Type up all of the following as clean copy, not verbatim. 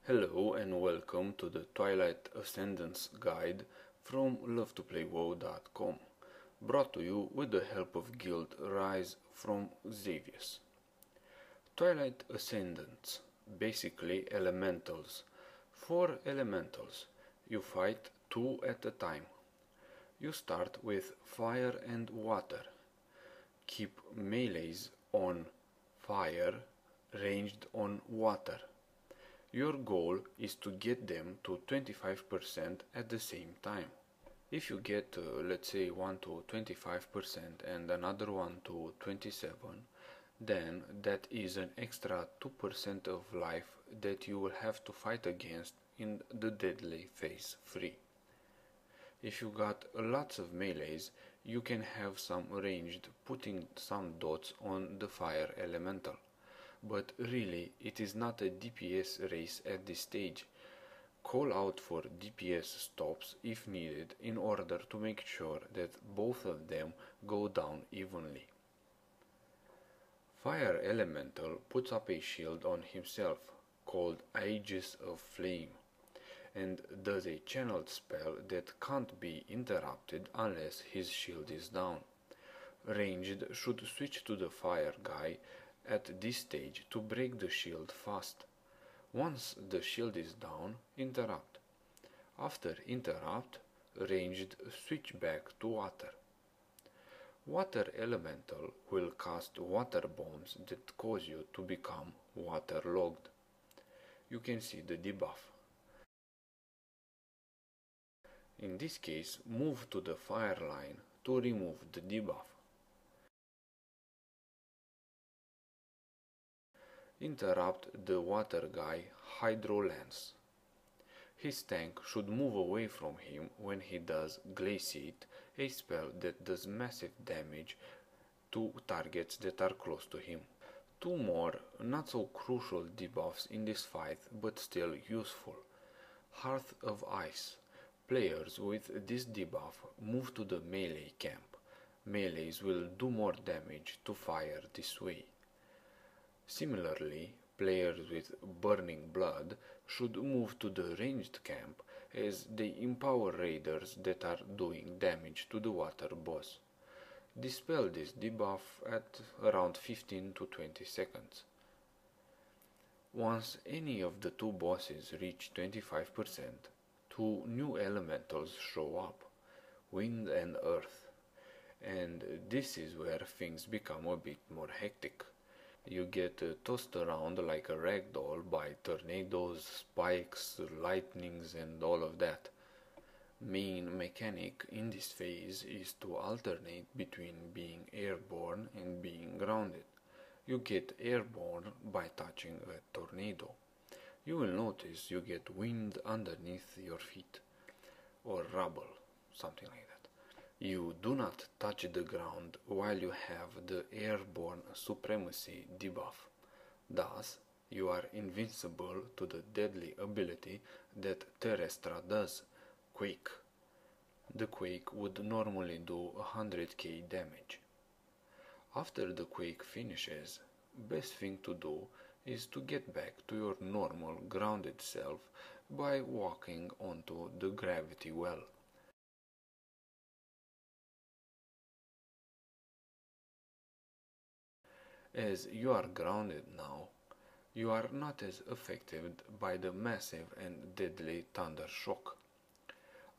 Hello and welcome to the Twilight Ascendants guide from LoveToPlayWoW.com, brought to you with the help of Guild Rise from Xavius. Twilight Ascendants, basically elementals. For elementals, you fight two at a time. You start with fire and water. Keep melees on fire, ranged on water. Your goal is to get them to 25% at the same time. If you get, let's say, one to 25% and another one to 27%, then that is an extra 2% of life that you will have to fight against in the deadly phase 3. If you got lots of melees, you can have some ranged, putting some dots on the fire elemental. But really, it is not a DPS race at this stage. Call out for DPS stops if needed in order to make sure that both of them go down evenly. Fire Elemental puts up a shield on himself, called Aegis of Flame, and does a channeled spell that can't be interrupted unless his shield is down. Ranged should switch to the fire guy at this stage to break the shield fast. Once the shield is down, interrupt. After interrupt, ranged switch back to water. Water Elemental will cast water bombs that cause you to become waterlogged. You can see the debuff. In this case, move to the fire line to remove the debuff. Interrupt the water guy Hydro Lance. His tank should move away from him when he does Glaciate, a spell that does massive damage to targets that are close to him. Two more not so crucial debuffs in this fight, but still useful. Hearth of Ice. Players with this debuff move to the melee camp. Melees will do more damage to fire this way. Similarly, players with Burning Blood should move to the ranged camp as they empower raiders that are doing damage to the water boss. Dispel this debuff at around 15 to 20 seconds. Once any of the two bosses reach 25%, two new elementals show up, Wind and Earth, and this is where things become a bit more hectic. You get tossed around like a ragdoll by tornadoes, spikes, lightnings and all of that. Main mechanic in this phase is to alternate between being airborne and being grounded. You get airborne by touching a tornado. You will notice you get wind underneath your feet, or rubble, something like that. You do not touch the ground while you have the airborne supremacy debuff. Thus, you are invincible to the deadly ability that Terrestra does, Quake. The Quake would normally do 100k damage. After the Quake finishes, best thing to do is to get back to your normal grounded self by walking onto the gravity well. As you are grounded now, you are not as affected by the massive and deadly thunder shock.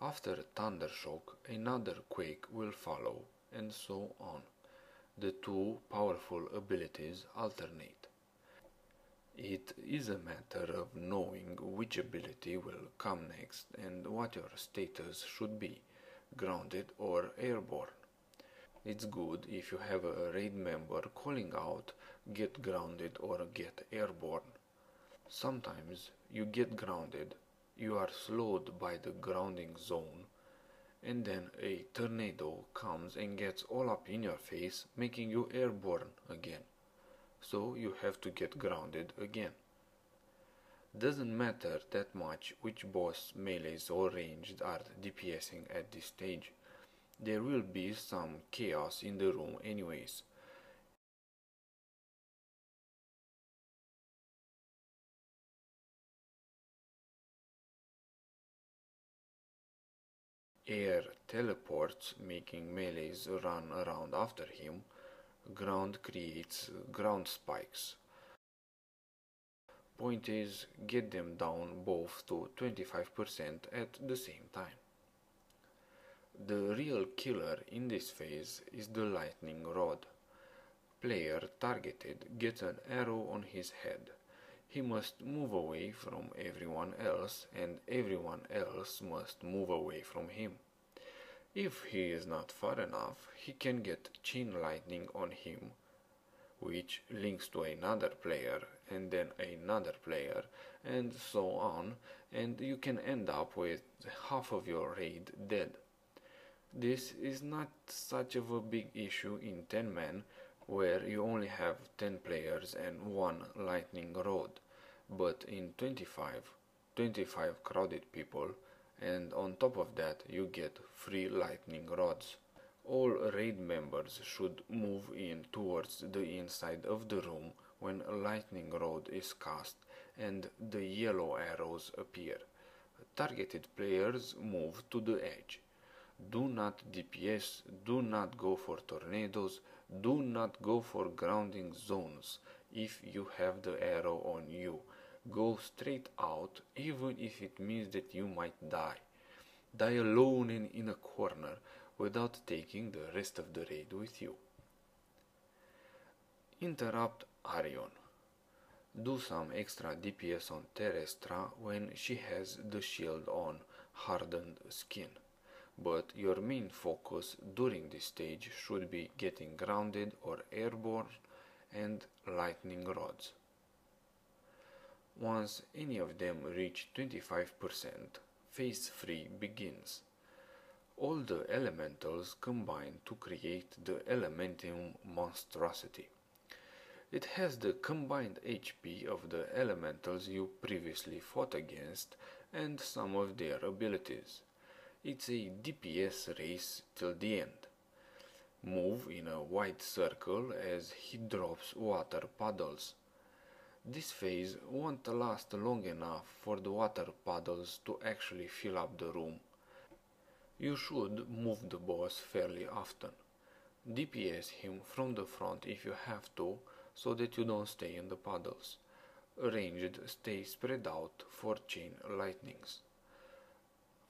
After thunder shock, another quake will follow, and so on. The two powerful abilities alternate. It is a matter of knowing which ability will come next and what your status should be, grounded or airborne. It's good if you have a raid member calling out get grounded or get airborne. Sometimes you get grounded, you are slowed by the grounding zone, and then a tornado comes and gets all up in your face, making you airborne again. So you have to get grounded again. Doesn't matter that much which boss, melees or ranged are DPSing at this stage. There will be some chaos in the room anyways. Air teleports, making melees run around after him. Ground creates ground spikes. Point is, get them down both to 25% at the same time. The real killer in this phase is the lightning rod. Player targeted gets an arrow on his head. He must move away from everyone else, and everyone else must move away from him. If he is not far enough, he can get chain lightning on him, which links to another player, and then another player, and so on, and you can end up with half of your raid dead. This is not such of a big issue in 10 men, where you only have 10 players and one lightning rod, but in 25 crowded people, and on top of that you get 3 lightning rods. All raid members should move in towards the inside of the room when a lightning rod is cast and the yellow arrows appear. Targeted players move to the edge. Do not DPS, do not go for tornadoes, do not go for grounding zones if you have the arrow on you. Go straight out, even if it means that you might die. Die alone and in a corner without taking the rest of the raid with you. Interrupt Arion. Do some extra DPS on Terrestra when she has the shield on hardened skin. But your main focus during this stage should be getting grounded or airborne and lightning rods. Once any of them reach 25%, phase 3 begins. All the elementals combine to create the Elementium monstrosity. It has the combined HP of the elementals you previously fought against and some of their abilities. It's a DPS race till the end. Move in a wide circle as he drops water puddles. This phase won't last long enough for the water puddles to actually fill up the room. You should move the boss fairly often. DPS him from the front if you have to, so that you don't stay in the puddles. Ranged stay spread out for chain lightnings.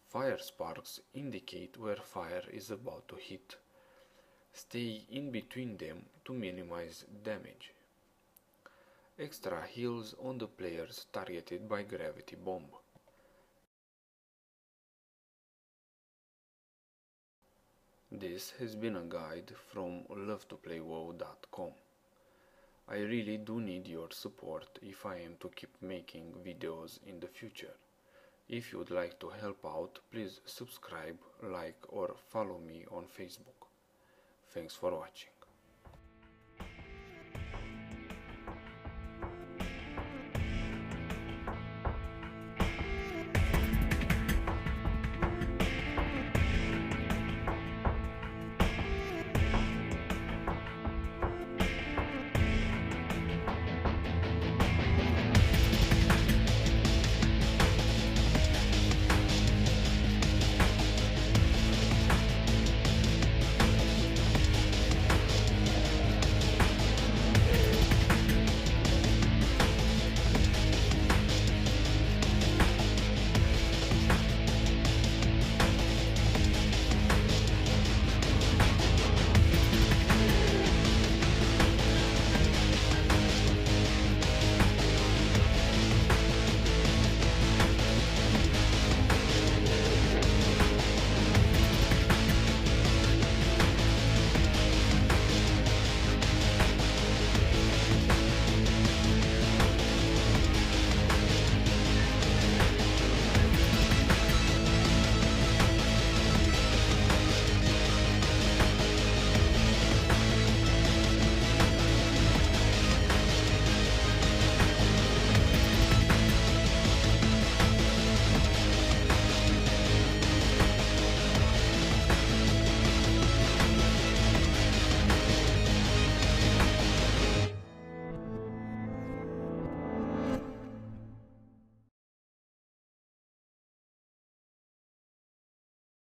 Fire sparks indicate where fire is about to hit. Stay in between them to minimize damage. Extra heals on the players targeted by gravity bomb. This has been a guide from lovetoplaywao.com. I really do need your support if I am to keep making videos in the future. If you'd like to help out, please subscribe, like or follow me on Facebook. Thanks for watching.